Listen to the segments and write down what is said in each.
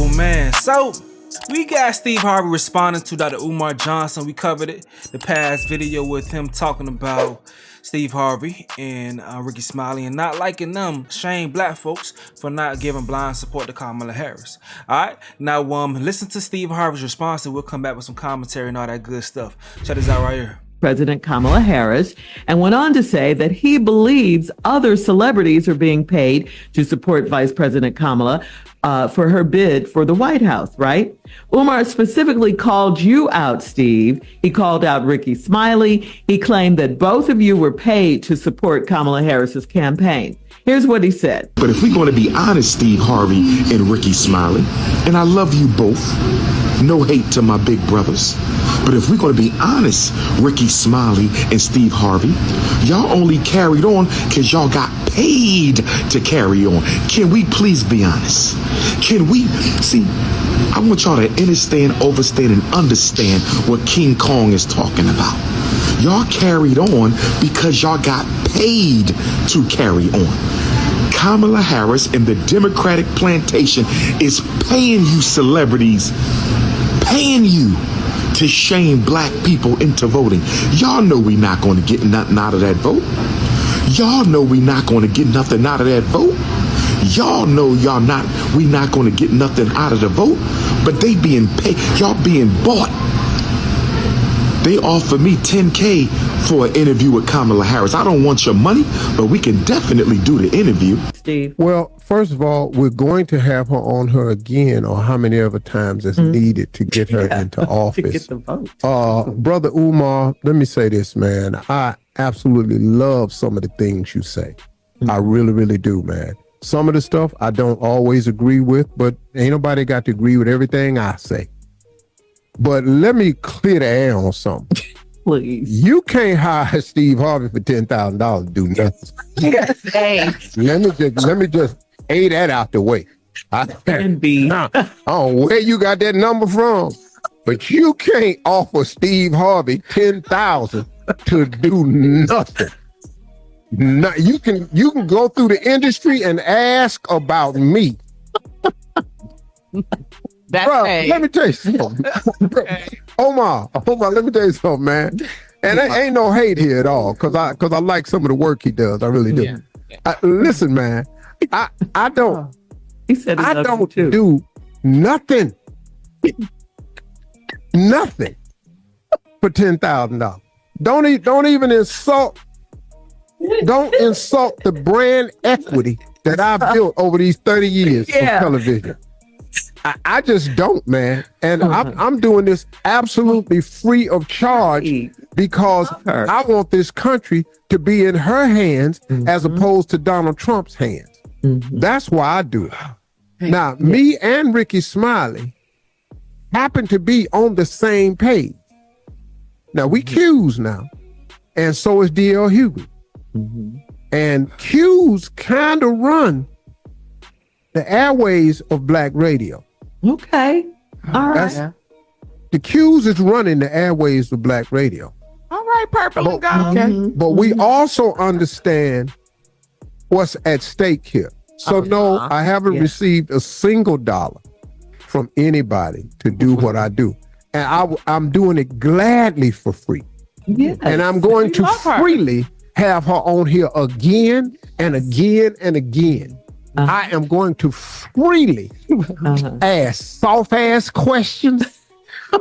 Oh man, so we got Steve Harvey responding to Dr. Umar Johnson. We covered it, the past video with him talking about Steve Harvey and Ricky Smiley and not liking them, shame black folks for not giving blind support to Kamala Harris. Alright, now listen to Steve Harvey's response and we'll come back with some commentary and all that good stuff. Check this out right here. President Kamala Harris, and went on to say that he believes other celebrities are being paid to support Vice President Kamala for her bid for the White House, right? Umar specifically called you out, Steve. He called out Ricky Smiley. He claimed that both of you were paid to support Kamala Harris's campaign. Here's what he said. But if we're going to be honest, Steve Harvey and Ricky Smiley, and I love you both, no hate to my big brothers, but if we're going to be honest, Ricky Smiley and Steve Harvey, y'all only carried on because y'all got paid to carry on. Can we please be honest? Can we see? I want y'all to understand, overstand, and understand what King Kong is talking about. Y'all carried on because y'all got paid to carry on. Kamala Harris and the Democratic plantation is paying you celebrities, paying you to shame black people into voting. Y'all know we not going to get nothing out of that vote. Y'all know we not going to get nothing out of that vote. Y'all know we not going to get nothing out of the vote, but they being paid, y'all being bought. They offer me $10K for an interview with Kamala Harris. I don't want your money, but we can definitely do the interview. Steve. Well, first of all, we're going to have her on her again, or how many other times it's needed to get her into office. To get the vote. Brother Umar, let me say this, man. I absolutely love some of the things you say. I really, really do, man. Some of the stuff I don't always agree with, but ain't nobody got to agree with everything I say. But let me clear the air on something. Please. You can't hire Steve Harvey for $10,000 to do nothing. Let me just A that out the way. I don't know where you got that number from, but you can't offer Steve Harvey $10,000 to do nothing. No, you can go through the industry and ask about me. Let me tell you something. Omar, let me tell you something, man. And there ain't no hate here at all, cause I like some of the work he does. I really do. Yeah. Listen, man, I don't. He said I don't do nothing, nothing for $10,000. Don't even insult. Don't insult the brand equity that I've built over these 30 years of television. I just don't, man. And I'm doing this absolutely free of charge because I want this country to be in her hands as opposed to Donald Trump's hands. That's why I do it. Now, me and Ricky Smiley happen to be on the same page. Now, we Q's now, and so is D.L. Hughley. And Q's kind of run the airways of black radio. Okay. All right. The Q's is running the airways of black radio. All right, Purple and Gold. Okay. But we also understand what's at stake here. So no, I haven't received a single dollar from anybody to do what I do. And I'm doing it gladly for free. Yes. And I'm going to freely have her on here again and again and again. I am going to freely ask soft-ass questions.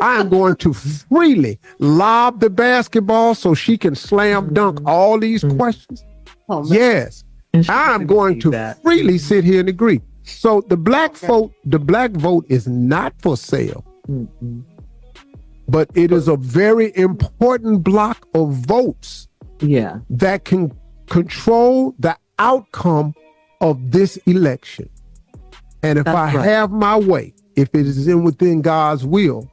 I am going to freely lob the basketball so she can slam dunk all these questions. Yes. I am going to freely sit here and agree. So the black vote is not for sale. But it is a very important block of votes that can control the outcome of this election. And if I have my way, if it is within God's will,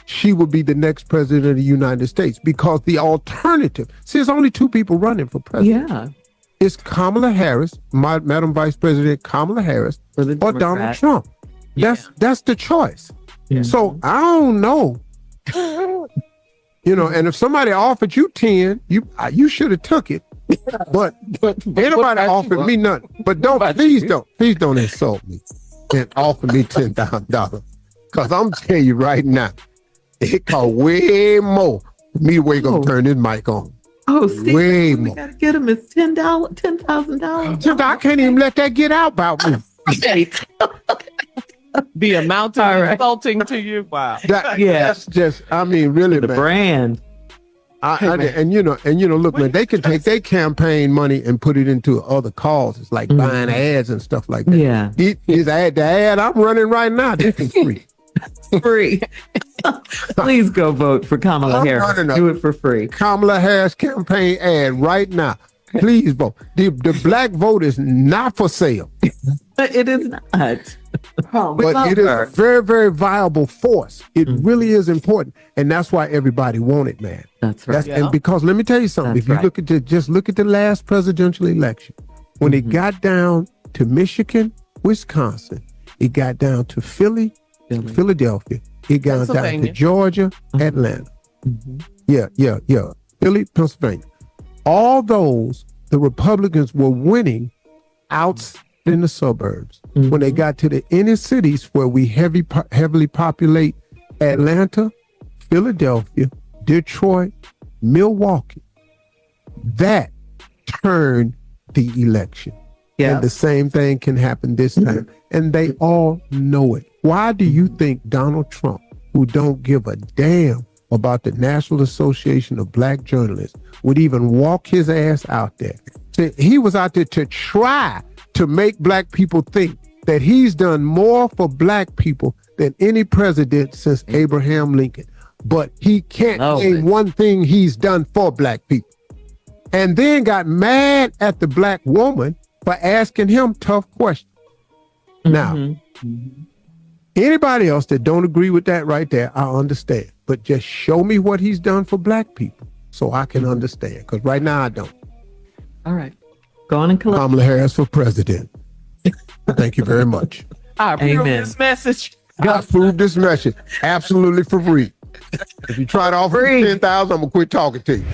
she will be the next president of the United States, because the alternative, see, there's only two people running for president. It's Kamala Harris, Madam Vice President Kamala Harris, or Donald Trump. That's the choice. So I don't know. And if somebody offered you 10, you should have took it. But anybody offered me nothing. But please don't insult me. and offer me $10,000. Because I'm telling you right now, it cost way more for me to wake up and turn this mic on. Oh, Steve, way we more. gotta get him is $10,000. I can't even let that get out about me. The amount of All right. insulting to you. Wow. That's just, I mean, really, The man. brand. And you know, look, man, they can take their campaign money and put it into other causes, like buying ads and stuff like that. Yeah. The ad I'm running right now, this is free. Free. Please go vote for Kamala Harris. Do it for free. Kamala Harris campaign ad right now. Please vote. The black vote is not for sale, It is not. but it is a very, very viable force. It really is important, and that's why everybody wanted, man. That's right. And because let me tell you something. That's if you right. look at look at the last presidential election, when it got down to Michigan, Wisconsin, it got down to Philadelphia, it got down to Pennsylvania. Georgia, Atlanta. Yeah. Philly, Pennsylvania. All those, the Republicans were winning out in the suburbs. When they got to the inner cities where we heavily populate Atlanta, Philadelphia, Detroit, Milwaukee, that turned the election. Yeah. And the same thing can happen this time. And they all know it. Why do you think Donald Trump, who don't give a damn about the National Association of Black Journalists, would even walk his ass out there? He was out there to try to make black people think that he's done more for black people than any president since Abraham Lincoln. But he can't name one thing he's done for black people. And then got mad at the black woman for asking him tough questions. Now, anybody else that don't agree with that right there, I understand. But just show me what he's done for black people so I can understand. Because right now I don't. All right. Go on and collect. Kamala Harris for president. Thank you very much. I approve Amen. this message. I approve this message absolutely for free. If you try to offer me 10,000, I'm gonna quit talking to you.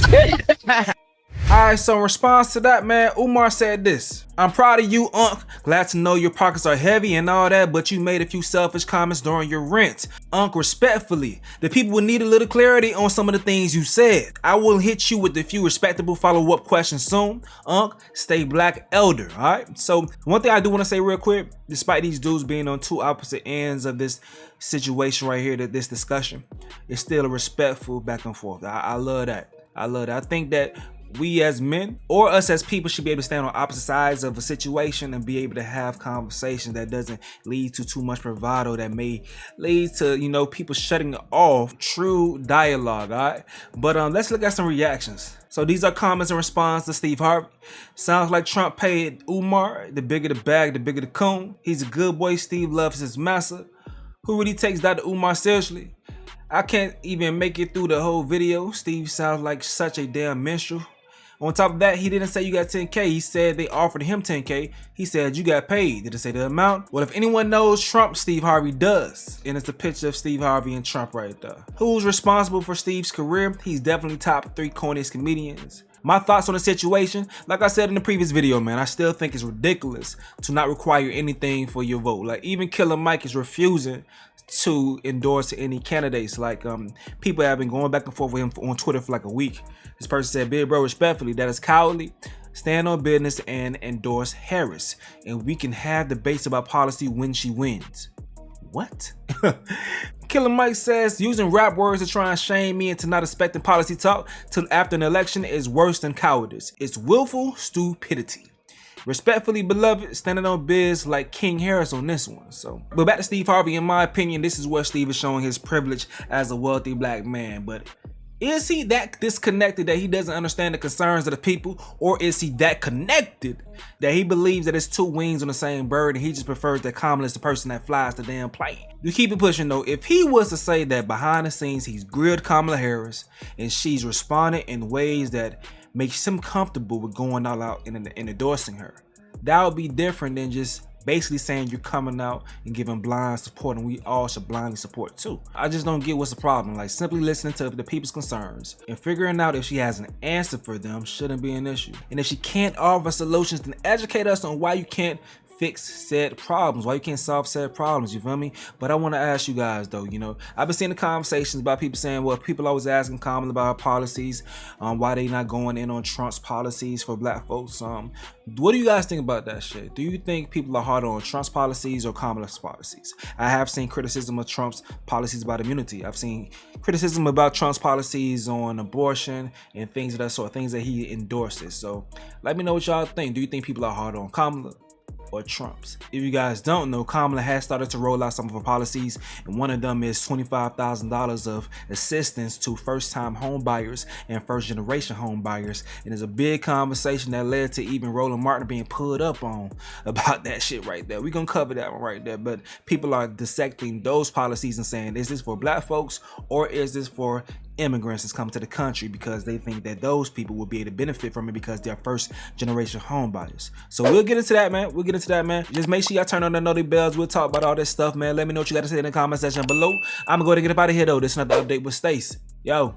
Alright, so in response to that, man, Umar said this. I'm proud of you, Unc. Glad to know your pockets are heavy and all that, but you made a few selfish comments during your rant. Unc, respectfully, the people will need a little clarity on some of the things you said. I will hit you with a few respectable follow-up questions soon. Unc, stay black elder, alright? So, one thing I do want to say real quick, despite these dudes being on two opposite ends of this situation right here, this discussion, it's still a respectful back and forth. I love that. I think that we as men or us as people should be able to stand on opposite sides of a situation and be able to have conversations that doesn't lead to too much bravado that may lead to, you know, people shutting off true dialogue. All right, but let's look at some reactions. So these are comments in response to Steve Harvey. Sounds like Trump paid Umar. The bigger the bag, the bigger the coon. He's a good boy. Steve loves his massa. Who really takes Dr. Umar seriously? I can't even make it through the whole video. Steve sounds like such a damn minstrel. On top of that, he didn't say you got 10K. He said they offered him 10K. He said you got paid. Did it say the amount? Well, if anyone knows Trump, Steve Harvey does. And it's a picture of Steve Harvey and Trump right there. Who's responsible for Steve's career? He's definitely top 3 corniest comedians. My thoughts on the situation, like I said in the previous video, man, I still think it's ridiculous to not require anything for your vote. Like even Killer Mike is refusing to endorse any candidates. Like people have been going back and forth with him on Twitter for like a week. This person said, big bro, respectfully, that is cowardly. Stand on business and endorse Harris. And we can have debates about policy when she wins. What? Killer Mike says, using rap words to try and shame me into not expecting policy talk till after an election is worse than cowardice. It's willful stupidity. Respectfully, beloved, standing on biz like King Harris on this one. So, but back to Steve Harvey, in my opinion, this is where Steve is showing his privilege as a wealthy black man. But is he that disconnected that he doesn't understand the concerns of the people? Or is he that connected that he believes that it's two wings on the same bird and he just prefers that Kamala is the person that flies the damn plane? You keep it pushing though. If he was to say that behind the scenes he's grilled Kamala Harris and she's responded in ways that makes him comfortable with going all out and endorsing her, that would be different than just basically saying you're coming out and giving blind support and we all should blindly support too. I just don't get what's the problem. Like simply listening to the people's concerns and figuring out if she has an answer for them shouldn't be an issue. And if she can't offer solutions, then educate us on why you can't fix said problems? Why you can't solve said problems? You feel me? But I want to ask you guys though, you know, I've been seeing the conversations about people saying, well, people always asking Kamala about her policies, why they not going in on Trump's policies for black folks. What do you guys think about that shit? Do you think people are harder on Trump's policies or Kamala's policies? I have seen criticism of Trump's policies about immunity. I've seen criticism about Trump's policies on abortion and things of that sort, things that he endorses. So let me know what y'all think. Do you think people are harder on Kamala or Trump's? If you guys don't know, Kamala has started to roll out some of her policies, and one of them is $25,000 of assistance to first-time home buyers and first-generation home buyers. And there's a big conversation that led to even Roland Martin being pulled up on about that shit right there. We're gonna cover that one right there, but people are dissecting those policies and saying, is this for black folks or is this for immigrants that's come to the country, because they think that those people will be able to benefit from it because they're first generation home buyers. So we'll get into that, man. Just make sure y'all turn on the notification bells. We'll talk about all this stuff, man. Let me know what you got to say in the comment section below. I'm gonna go ahead and get up out of here though. This is another update with Stace. Yo.